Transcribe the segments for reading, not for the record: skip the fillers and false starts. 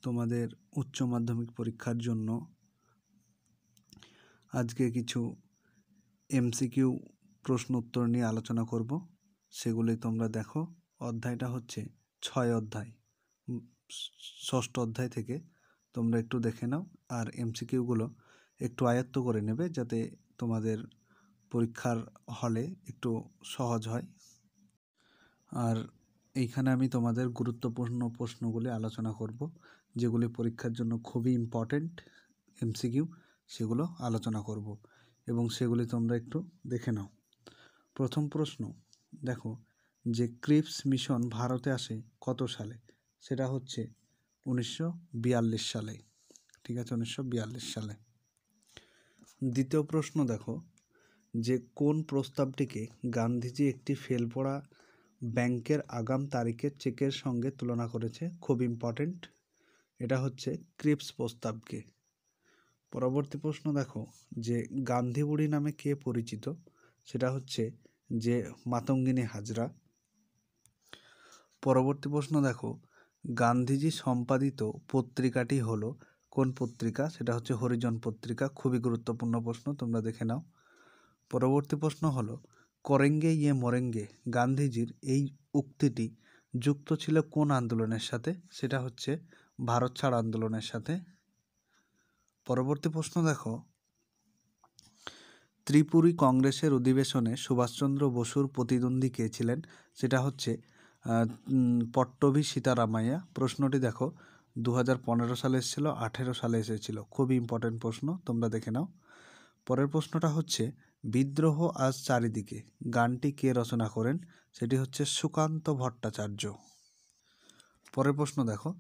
তোমাদের উচ্চ মাধ্যমিক পরীক্ষার জন্য আজকে কিছু এমসিকিউ প্রশ্ন উত্তর নিয়ে আলোচনা করব। সেগুলি তোমরা দেখো। অধ্যায়টা হচ্ছে 6 অধ্যায়, 6ষ্ঠ অধ্যায় থেকে তোমরা একটু দেখে নাও আর এমসিকিউগুলো একটু আয়ত্ত করে নেবে, যাতে তোমাদের পরীক্ষার হলে একটু সহজ হয়। আর এইখানে আমি তোমাদের গুরুত্বপূর্ণ প্রশ্নগুলি আলোচনা করব, যেগুলি পরীক্ষার জন্য খুবই ইম্পর্টেন্ট এমসিকিউ, সেগুলো আলোচনা করব এবং সেগুলি তোমরা একটু দেখে নাও। প্রথম প্রশ্ন দেখো, যে ক্রিপস মিশন ভারতে আসে কত সালে? সেটা হচ্ছে 1942 সালে। ঠিক আছে, 1942 সালে। দ্বিতীয় প্রশ্ন দেখো, যে কোন প্রস্তাবটিকে গান্ধীজি একটি ফেল পড়া ব্যাংকের আগাম তারিখের চেকের সঙ্গে তুলনা করেছে? খুব ইম্পর্টেন্ট, এটা হচ্ছে ক্রিপস প্রস্তাবকে। পরবর্তী প্রশ্ন দেখো, যে গান্ধী বুড়ি নামে কে পরিচিত? সেটা হচ্ছে যে মাতঙ্গিনী হাজরা। পরবর্তী প্রশ্ন দেখো, গান্ধীজি সম্পাদিত পত্রিকাটি হলো কোন পত্রিকা? সেটা হচ্ছে হরিজন পত্রিকা। খুবই গুরুত্বপূর্ণ প্রশ্ন, তোমরা দেখে নাও। পরবর্তী প্রশ্ন হলো, করেঙ্গে ইয়ে মরেঙ্গে গান্ধীজির এই উক্তিটি যুক্ত ছিল কোন আন্দোলনের সাথে? সেটা হচ্ছে ভারত ছাড় আন্দোলনের সাথে। পরবর্তী প্রশ্ন দেখো, ত্রিপুরী কংগ্রেসের অধিবেশনে সুভাষচন্দ্র বসুর প্রতিদ্বন্দ্বী কে ছিলেন? সেটা হচ্ছে পট্টভি সীতারামাইয়া। প্রশ্নটি দেখো, 2015 সালে এসেছিল, 2018 সালে এসেছিল। খুবই ইম্পর্টেন্ট প্রশ্ন, তোমরা দেখে নাও। পরের প্রশ্নটা হচ্ছে, বিদ্রোহ আজ চারিদিকে গানটি কে রচনা করেন? সেটি হচ্ছে সুকান্ত ভট্টাচার্য। পরের প্রশ্ন দেখো,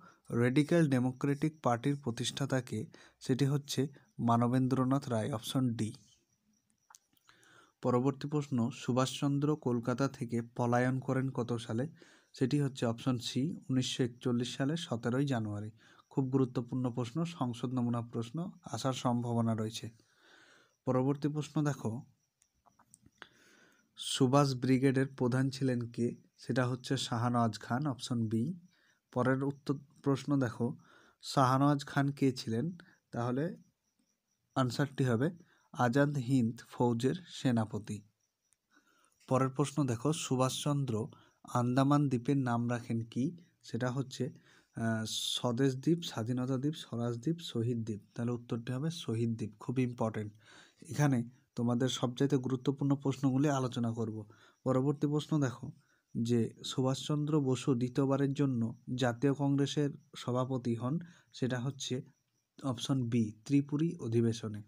রেডিক্যাল ডেমোক্রেটিক পার্টির প্রতিষ্ঠাতা কে? সেটি হচ্ছে মানবেন্দ্রনাথ রায়, অপশন ডি। পরবর্তী প্রশ্ন, সুভাষচন্দ্র কলকাতা থেকে পলায়ন করেন কত সালে? সেটি হচ্ছে অপশন সি, 1941 সালে 17 জানুয়ারি। খুব গুরুত্বপূর্ণ প্রশ্ন, সংসদ নমুনা প্রশ্ন আসার সম্ভাবনা রয়েছে। পরবর্তী প্রশ্ন দেখো, সুভাষ ব্রিগেডের প্রধান ছিলেন কে? সেটা হচ্ছে শাহনওয়াজ খান, অপশন বি। পরের প্রশ্ন দেখো, শাহনওয়াজ খান কে ছিলেন? তাহলে আনসারটি হবে আজাদ হিন্দ ফৌজের সেনাপতি। পরের প্রশ্ন দেখো, সুভাষচন্দ্র আন্দামান দ্বীপের নাম রাখেন কি? সেটা হচ্ছে স্বদেশ দ্বীপ, স্বাধীনতা দ্বীপ, স্বরাজ দ্বীপ, শহীদ দ্বীপ। তাহলে উত্তরটি হবে শহীদ দ্বীপ। খুবই ইম্পর্টেন্ট, এখানে তোমাদের সবচাইতে গুরুত্বপূর্ণ প্রশ্নগুলি আলোচনা করব। পরবর্তী প্রশ্ন দেখো, যে সুভাষচন্দ্র বসু দ্বিতীয়বারের জন্য জাতীয় কংগ্রেসের সভাপতি হন? সেটা হচ্ছে অপশন বি, ত্রিপুরী অধিবেশনে।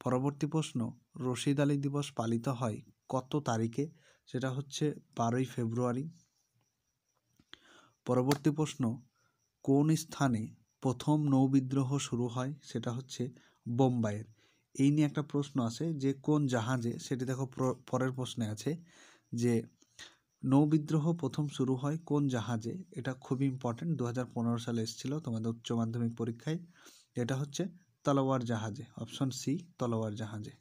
পরবর্তী প্রশ্ন, রশিদ আলী দিবস পালিত হয় কত তারিখে? সেটা হচ্ছে 12ই ফেব্রুয়ারি। পরবর্তী প্রশ্ন, কোন স্থানে প্রথম নৌবিদ্রোহ শুরু হয়? সেটা হচ্ছে বোম্বাইয়ের। এই নিয়ে একটা প্রশ্ন আছে যে কোন জাহাজে, সেটি দেখো পরের প্রশ্নে আছে, যে নৌবিদ্রোহ প্রথম শুরু হয় কোন জাহাজে? এটা খুবই ইম্পর্টেন্ট, 2015 সালে এসেছিল তোমাদের উচ্চ মাধ্যমিক পরীক্ষায়। এটা হচ্ছে তলোয়ার জাহাজে, অপশন সি, তলোয়ার জাহাজে।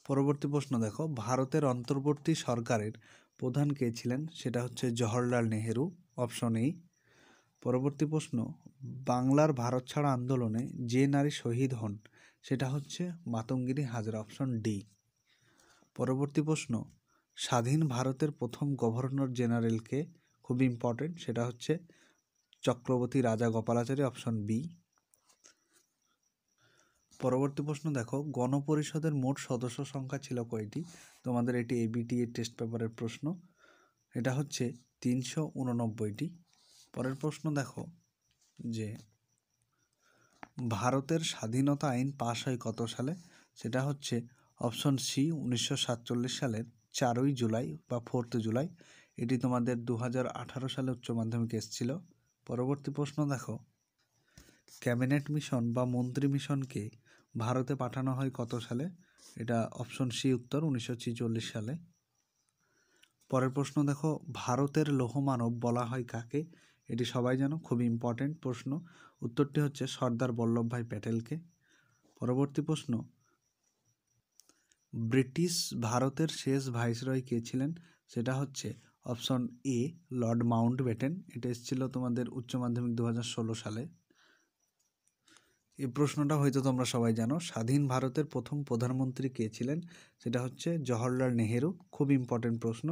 পরবর্তী প্রশ্ন দেখো, ভারতের অন্তর্বর্তী সরকারের প্রধান কে ছিলেন? সেটা হচ্ছে জওহরলাল নেহেরু, অপশন এ। পরবর্তী প্রশ্ন, বাংলার ভারত ছাড়া আন্দোলনে যে নারী শহীদ হন? সেটা হচ্ছে মাতঙ্গিনী হাজরা, অপশন ডি। পরবর্তী প্রশ্ন, স্বাধীন ভারতের প্রথম গভর্নর জেনারেল কে? খুব ইম্পর্টেন্ট, সেটা হচ্ছে চক্রবর্তী রাজা গোপালাচারী, অপশন বি। পরবর্তী প্রশ্ন দেখো, গণপরিষদের মোট সদস্য সংখ্যা ছিল কয়টি? তোমাদের এটি এবিটিএ টেস্ট পেপারের প্রশ্ন। এটা হচ্ছে 389টি। পরের প্রশ্ন দেখো, যে ভারতের স্বাধীনতা আইন পাশ হয় কত সালে? সেটা হচ্ছে অপশন সি, 1947 সালের 4ই জুলাই বা 4 জুলাই। এটি তোমাদের 2018 সালে উচ্চ মাধ্যমিকে এসেছিল। পরবর্তী প্রশ্ন দেখো, ক্যাবিনেট মিশন বা মন্ত্রী মিশনকে ভারতে পাঠানো হয় কত সালে? এটা অপশন সি উত্তর, 1946 সালে। পরের প্রশ্ন দেখো, ভারতের লৌহমানব বলা হয় কাকে? এটি সবাই জানো, খুবই ইম্পর্টেন্ট প্রশ্ন। উত্তরটি হচ্ছে সর্দার বল্লভভাই প্যাটেলকে। পরবর্তী প্রশ্ন, ব্রিটিশ ভারতের শেষ ভাইসরয় কে ছিলেন? সেটা হচ্ছে অপশন এ লর্ড মাউন্টব্যাটেন, এটা এসেছিল তোমাদের উচ্চ মাধ্যমিক 2016 সালে। এই প্রশ্নটা হয়তো তোমরা সবাই জানো। স্বাধীন ভারতের প্রথম প্রধানমন্ত্রী কে ছিলেন? সেটা হচ্ছে জওহরলাল নেহেরু। খুব ইম্পর্টেন্ট প্রশ্ন।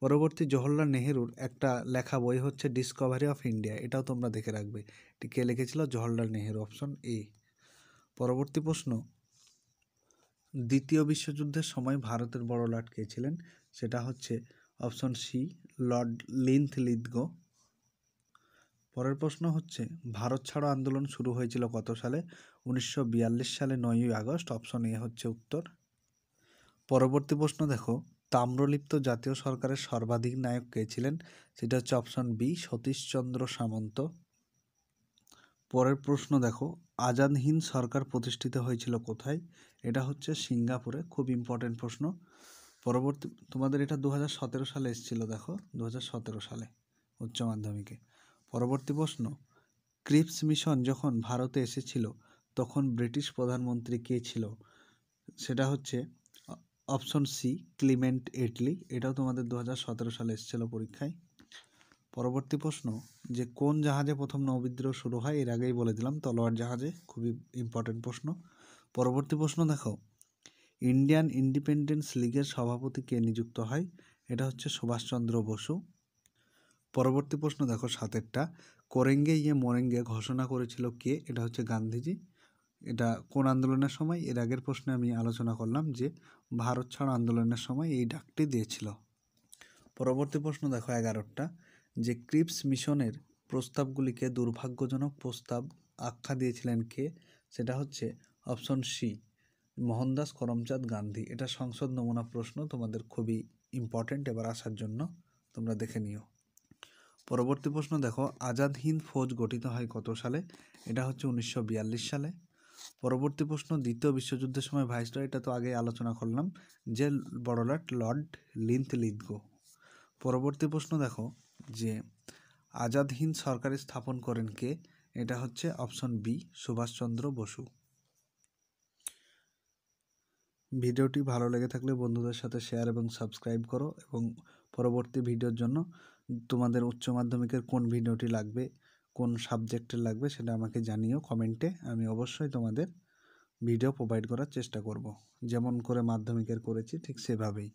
পরবর্তী জওহরলাল নেহেরুর একটা লেখা বই হচ্ছে ডিসকভারি অফ ইন্ডিয়া, এটাও তোমরা দেখে রাখবে। এটি কে লিখেছিল? Jawaharlal Nehru, option A. পরবর্তী প্রশ্ন, দ্বিতীয় বিশ্বযুদ্ধের সময় ভারতের বড় লর্ড কে ছিলেন? সেটা হচ্ছে অপশন সি লর্ড লিন্থলিথগো। পরের প্রশ্ন হচ্ছে, ভারত ছাড়ো আন্দোলন শুরু হয়েছিল কত সালে? 1942 সালে 9ই আগস্ট, অপশন এ হচ্ছে উত্তর। পরবর্তী প্রশ্ন দেখো, তাম্রলিপ্ত জাতীয় সরকারের সর্বাধিক নায়ক কে ছিলেন? সেটা হচ্ছে অপশন বি সতীশচন্দ্র সামন্ত। পরের প্রশ্ন দেখো, আজাদ হিন্দ সরকার প্রতিষ্ঠিত হয়েছিল কোথায়? এটা হচ্ছে সিঙ্গাপুরে। খুব ইম্পর্টেন্ট প্রশ্ন। পরবর্তী তোমাদের এটা 2017 সালে এসেছিল, দেখো 2017 সালে উচ্চ মাধ্যমিকে। পরবর্তী প্রশ্ন, ক্রিপস মিশন যখন ভারতে এসেছিল তখন ব্রিটিশ প্রধানমন্ত্রী কে ছিল? সেটা হচ্ছে অপশন সি ক্লিমেন্ট এটলি। এটাও তোমাদের 2017 সালে এসেছিল পরীক্ষায়। পরবর্তী প্রশ্ন, যে কোন জাহাজে প্রথম নৌবিদ্রোহ শুরু হয়? এর আগেই বলে দিলাম, তলোয়ার জাহাজে। খুবই ইম্পর্টেন্ট প্রশ্ন। পরবর্তী প্রশ্ন দেখো, ইন্ডিয়ান ইন্ডিপেন্ডেন্স লিগের সভাপতি কে নিযুক্ত হয়? এটা হচ্ছে সুভাষচন্দ্র বসু। পরবর্তী প্রশ্ন দেখো, সাতেরটা, করেঙ্গে ইয়ে মরেঙ্গে ঘোষণা করেছিল কে? এটা হচ্ছে গান্ধীজি। এটা কোন আন্দোলনের সময়? এর আগের প্রশ্নে আমি আলোচনা করলাম যে ভারত ছাড়ো আন্দোলনের সময় এই ডাকটি দিয়েছিল। পরবর্তী প্রশ্ন দেখো 11টা, যে ক্রিপস মিশনের প্রস্তাবগুলিকে দুর্ভাগ্যজনক প্রস্তাব আখ্যা দিয়েছিলেন কে? সেটা হচ্ছে অপশন সি মোহনদাস করমচাঁদ গান্ধী। এটা সংসদ নমুনা প্রশ্ন, তোমাদের খুবই ইম্পর্টেন্ট এবার আসার জন্য, তোমরা দেখে নিও। পরবর্তী প্রশ্ন দেখো, আজাদ হিন্দ ফৌজ গঠিত হয় কত সালে? এটা হচ্ছে 1942 সালে। পরবর্তী প্রশ্ন, দ্বিতীয় বিশ্বযুদ্ধের সময় ভাইসরয়, এটা তো আগে আলোচনা করলাম, যে বড়লাট লর্ড লিন্থলিথগো। পরবর্তী প্রশ্ন দেখো, যে আজাদ হিন্দ সরকার স্থাপন করেন কে? এটা হচ্ছে অপশন বি সুভাষচন্দ্র বসু। ভিডিওটি ভালো লেগে থাকলে বন্ধুদের সাথে শেয়ার এবং সাবস্ক্রাইব করো, এবং পরবর্তী ভিডিওর জন্য তোমাদের উচ্চ মাধ্যমিকের কোন ভিডিওটি লাগবে, কোন সাবজেক্টের লাগবে, সেটা আমাকে জানিও কমেন্টে। আমি অবশ্যই তোমাদের ভিডিও প্রোভাইড করার চেষ্টা করব, যেমন করে মাধ্যমিকের করেছি ঠিক সেভাবেই।